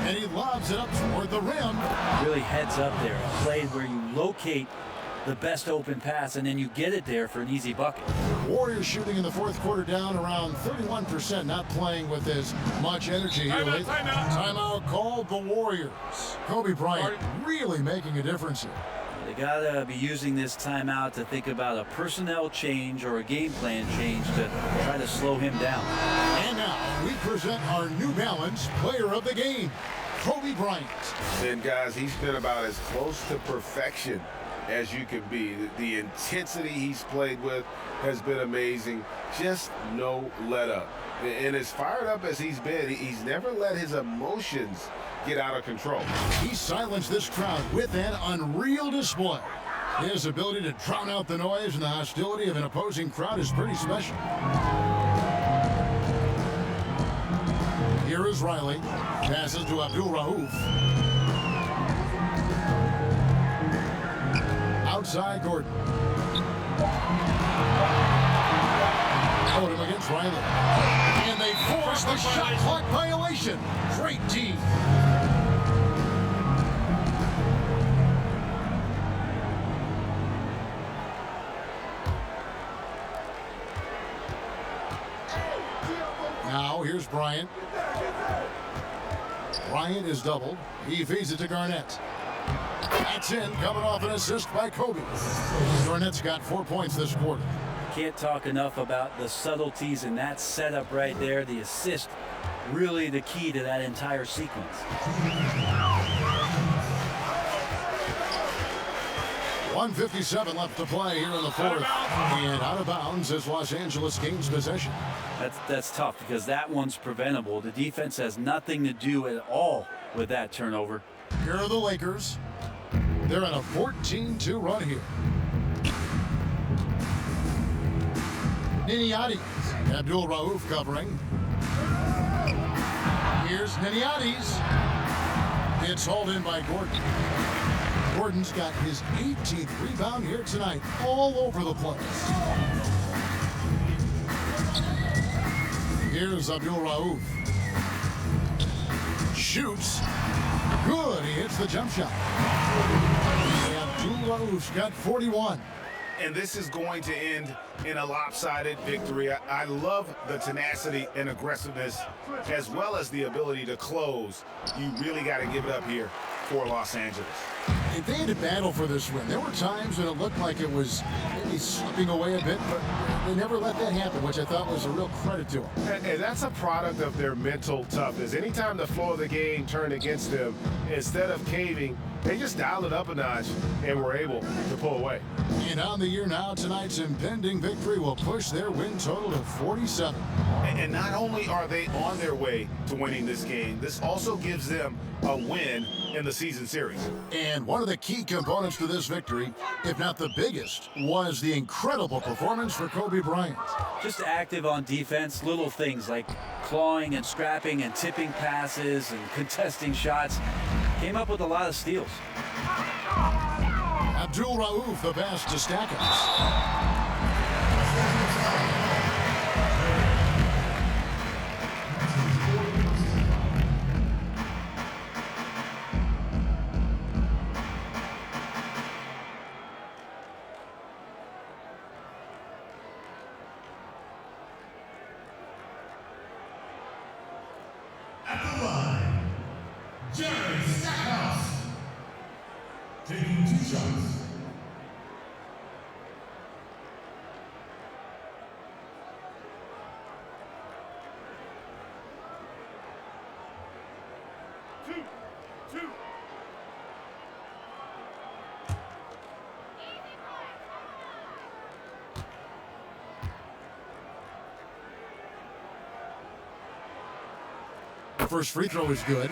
And he lobs it up toward the rim. Really heads up there. A play where you locate the best open pass and then you get it there for an easy bucket. Warriors shooting in the fourth quarter down around 31%, not playing with as much energy here lately. Timeout called the Warriors. Kobe Bryant really making a difference here. They gotta be using this timeout to think about a personnel change or a game plan change to try to slow him down. And now we present our New Balance player of the game, Kobe Bryant. And guys, he's been about as close to perfection as you can be. The intensity he's played with has been amazing. Just no let up. And as fired up as he's been, he's never let his emotions get out of control. He silenced this crowd with an unreal display. His ability to drown out the noise and the hostility of an opposing crowd is pretty special. Here is Riley. Passes to Abdul Rauf. Outside Gordon. Odom against Riley. And they force the shot clock violation. Great D. Now here's Bryant. Bryant is doubled. He feeds it to Garnett. That's in, coming off an assist by Kobe. Garnett's got 4 points this quarter. Can't talk enough about the subtleties in that setup right there. The assist, really the key to that entire sequence. 1:57 left to play here in the fourth. And out of bounds as Los Angeles gains possession. That's tough because that one's preventable. The defense has nothing to do at all with that turnover. Here are the Lakers. They're on a 14-2 run here. Niniades. Abdul Rauf covering. Here's Niniades. It's hauled in by Gordon. Gordon's got his 18th rebound here tonight, all over the place. Here's Abdul Rauf. Shoots. Good, he hits the jump shot. Abdul Rauf's got 41. And this is going to end in a lopsided victory. I love the tenacity and aggressiveness, as well as the ability to close. You really got to give it up here for Los Angeles. If they had to battle for this win, there were times when it looked like it was maybe slipping away a bit, but they never let that happen, which I thought was a real credit to them. And that's a product of their mental toughness. Anytime the flow of the game turned against them, instead of caving, they just dialed it up a notch and were able to pull away. And on the year now, tonight's impending victory will push their win total to 47. And not only are they on their way to winning this game, this also gives them a win in the season series. And one of the key components to this victory, if not the biggest, was the incredible performance for Kobe Bryant. Just active on defense, little things like clawing and scrapping and tipping passes and contesting shots. Came up with a lot of steals. Abdul Rauf, the pass to Stackhouse. Jerry Stackhouse taking 2 shots. The first free throw is good.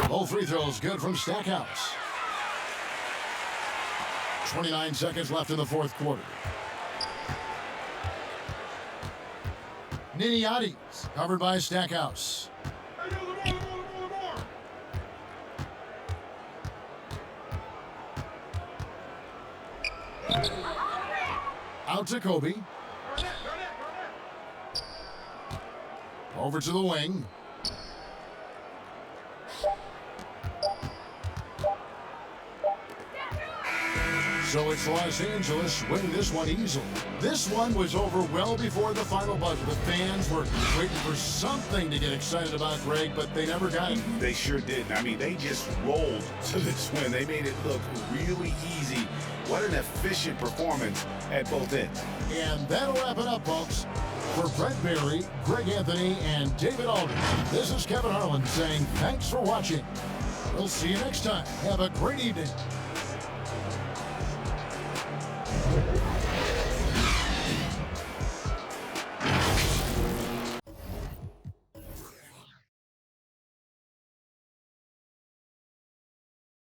Both free throws good from Stackhouse. 29 seconds left in the fourth quarter. Niniades, covered by Stackhouse. Out to Kobe. Over to the wing. So it's Los Angeles winning this one easily. This one was over well before the final buzzer. The fans were waiting for something to get excited about, Greg, but they never got it. They sure didn't. I mean, they just rolled to this win. They made it look really easy. What an efficient performance at both ends. And that'll wrap it up, folks. For Brent Barry, Greg Anthony, and David Aldridge, this is Kevin Harlan saying thanks for watching. We'll see you next time. Have a great evening.